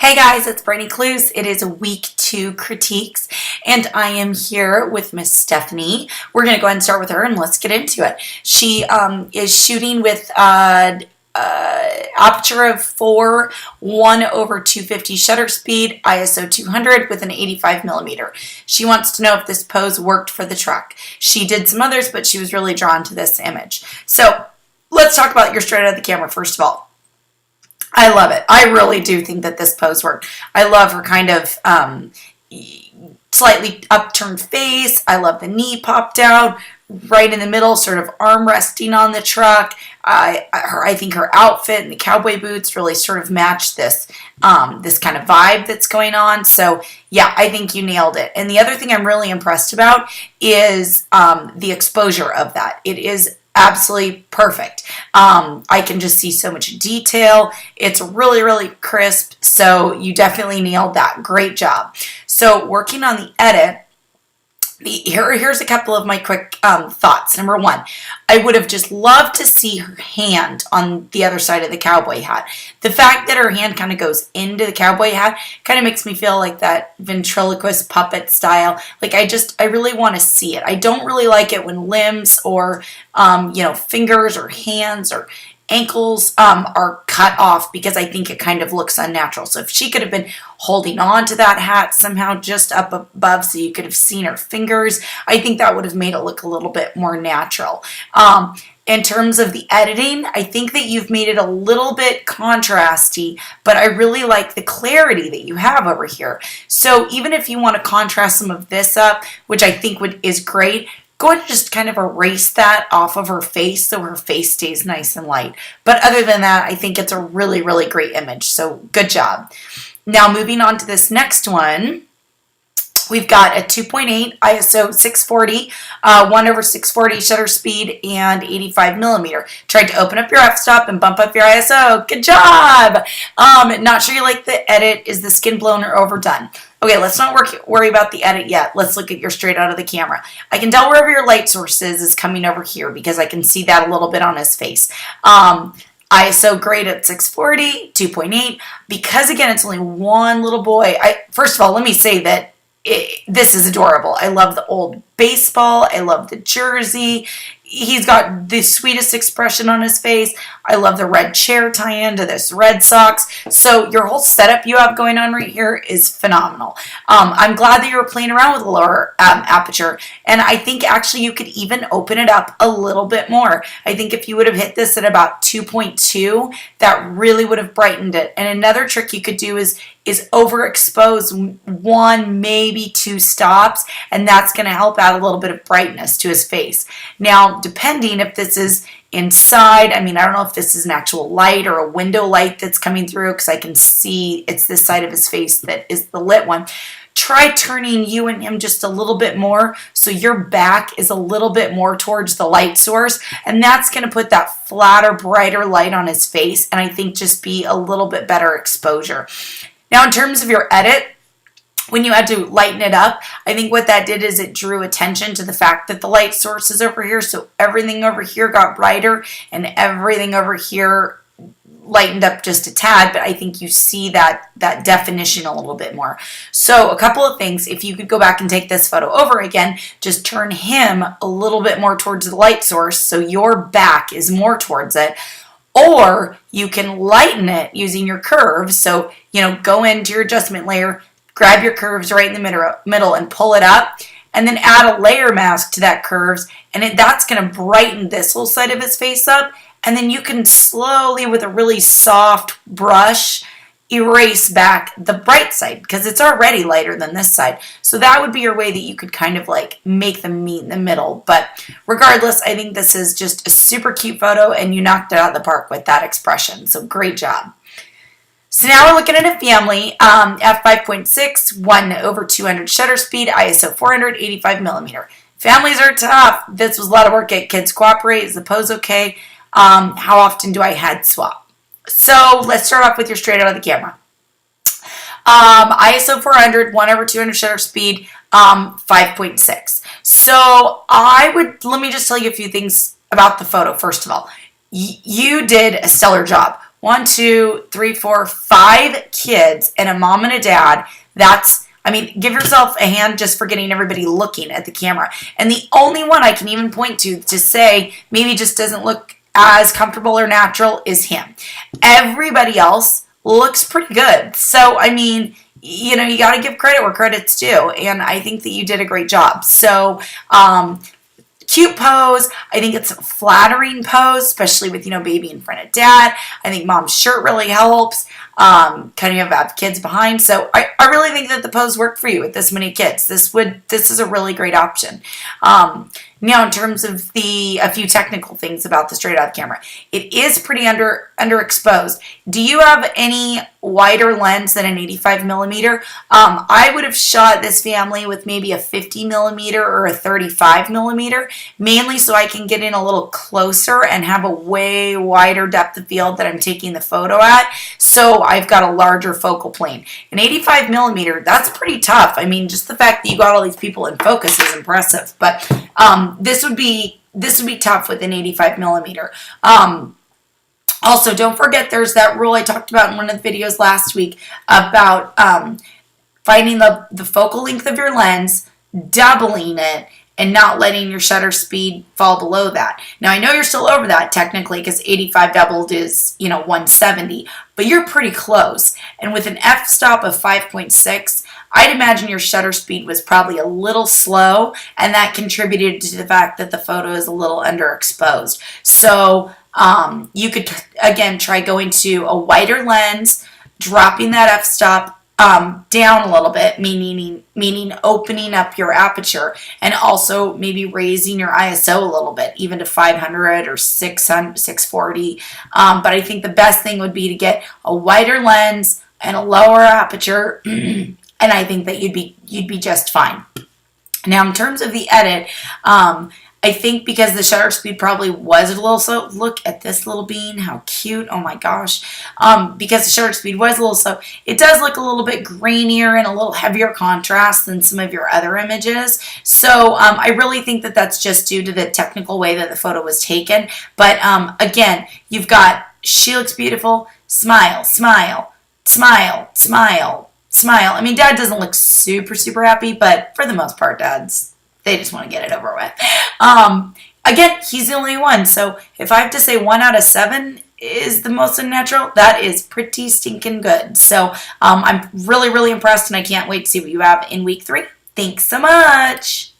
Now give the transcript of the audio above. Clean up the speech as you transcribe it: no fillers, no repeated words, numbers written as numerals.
Hey guys, it's Brittany Clues. It is week 2 critiques, and I am here with Miss Stefanie. We're going to go ahead and start with her, and let's get into it. She is shooting with aperture of 4, 1/250 shutter speed, ISO 200 with an 85 millimeter. She wants to know if this pose worked for the truck. She did some others, but she was really drawn to this image. So let's talk about your straight out of the camera first of all. I love it. I really do think that this pose worked. I love her kind of slightly upturned face. I love the knee popped out right in the middle, sort of arm resting on the truck. I think her outfit and the cowboy boots really sort of match this this kind of vibe that's going on. So yeah, I think you nailed it. And the other thing I'm really impressed about is the exposure of that. It is absolutely perfect. I can just see so much detail. It's really, really crisp. So you definitely nailed that. Great job. So working on the edit, here's a couple of my quick thoughts. Number one, I would have just loved to see her hand on the other side of the cowboy hat. The fact that her hand kind of goes into the cowboy hat kind of makes me feel like that ventriloquist puppet style. Like I really want to see it. I don't really like it when limbs or, fingers or hands or ankles are cut off because I think it kind of looks unnatural. So if she could have been holding on to that hat somehow just up above so you could have seen her fingers, I think that would have made it look a little bit more natural. In terms of the editing, I think that you've made it a little bit contrasty, but I really like the clarity that you have over here. So even if you want to contrast some of this up, which I think is great, go ahead and just kind of erase that off of her face so her face stays nice and light. But other than that, I think it's a really, really great image. So good job. Now moving on to this next one. We've got a 2.8 ISO 640, 1/640 shutter speed, and 85 millimeter. Tried to open up your f-stop and bump up your ISO. Good job. Not sure you like the edit. Is the skin blown or overdone? Okay, let's not worry about the edit yet. Let's look at your straight out of the camera. I can tell wherever your light source is coming over here because I can see that a little bit on his face. ISO great at 640, 2.8. Because again, it's only one little boy. First of all, let me say that this is adorable. I love the old baseball. I love the jersey. He's got the sweetest expression on his face. I love the red chair tie-in to this Red Sox. So your whole setup you have going on right here is phenomenal. I'm glad that you were playing around with the lower aperture. And I think actually you could even open it up a little bit more. I think if you would have hit this at about 2.2, that really would have brightened it. And another trick you could do is overexpose 1, maybe 2 stops, and that's going to help add a little bit of brightness to his face. Now, depending if this is inside, I don't know if this is an actual light or a window light that's coming through because I can see it's this side of his face that is the lit one. Try turning you and him just a little bit more so your back is a little bit more towards the light source, and that's going to put that flatter, brighter light on his face, and I think just be a little bit better exposure. Now, in terms of your edit, when you had to lighten it up, I think what that did is it drew attention to the fact that the light source is over here, so everything over here got brighter and everything over here lightened up just a tad, but I think you see that definition a little bit more. So a couple of things, if you could go back and take this photo over again, just turn him a little bit more towards the light source so your back is more towards it. Or you can lighten it using your curves. So, go into your adjustment layer, grab your curves right in the middle and pull it up, and then add a layer mask to that curves, and that's going to brighten this whole side of his face up. And then you can slowly, with a really soft brush, erase back the bright side because it's already lighter than this side. So that would be your way that you could kind of like make them meet in the middle. But regardless, I think this is just a super cute photo and you knocked it out of the park with that expression. So great job. So now we're looking at a family, f5.6, 1/200 shutter speed, ISO 400, 85 millimeter. Families are tough. This was a lot of work. Get kids cooperate. Is the pose okay? How often do I head swap? So let's start off with your straight out of the camera. ISO 400, 1/200 shutter speed, 5.6. So let me just tell you a few things about the photo. First of all, you did a stellar job. 1, 2, 3, 4, 5 kids and a mom and a dad. Give yourself a hand just for getting everybody looking at the camera. And the only one I can even point to say maybe just doesn't look as comfortable or natural is him. Everybody else looks pretty good. So, you got to give credit where credit's due. And I think that you did a great job. So, cute pose. I think it's a flattering pose, especially with, baby in front of dad. I think mom's shirt really helps. Kind of have kids behind. So I really think that the pose worked for you with this many kids. This is a really great option. Now, in terms of a few technical things about the straight out camera, it is pretty underexposed. Do you have any wider lens than an 85 millimeter? I would have shot this family with maybe a 50 millimeter or a 35 millimeter, mainly so I can get in a little closer and have a way wider depth of field that I'm taking the photo at. So I've got a larger focal plane. An 85 millimeter, that's pretty tough. Just the fact that you got all these people in focus is impressive. But this would be tough with an 85 millimeter. Also, don't forget there's that rule I talked about in one of the videos last week about finding the focal length of your lens, doubling it, and not letting your shutter speed fall below that. Now, I know you're still over that technically because 85 doubled is, 170, but you're pretty close. And with an f-stop of 5.6, I'd imagine your shutter speed was probably a little slow, and that contributed to the fact that the photo is a little underexposed. So you could, again, try going to a wider lens, dropping that f-stop down a little bit, meaning opening up your aperture, and also maybe raising your ISO a little bit, even to 500 or 600, 640. But I think the best thing would be to get a wider lens and a lower aperture, and I think that you'd be just fine. Now, in terms of the edit, I think because the shutter speed probably was a little slow. Look at this little bean, how cute, oh my gosh. Because the shutter speed was a little slow, it does look a little bit grainier and a little heavier contrast than some of your other images. So I really think that that's just due to the technical way that the photo was taken. But again, you've got, she looks beautiful, smile, smile, smile, smile, smile. Dad doesn't look super, super happy, but for the most part, they just want to get it over with. Again, he's the only one. So if I have to say 1 out of 7 is the most unnatural, that is pretty stinking good. So I'm really, really impressed, and I can't wait to see what you have in week 3. Thanks so much.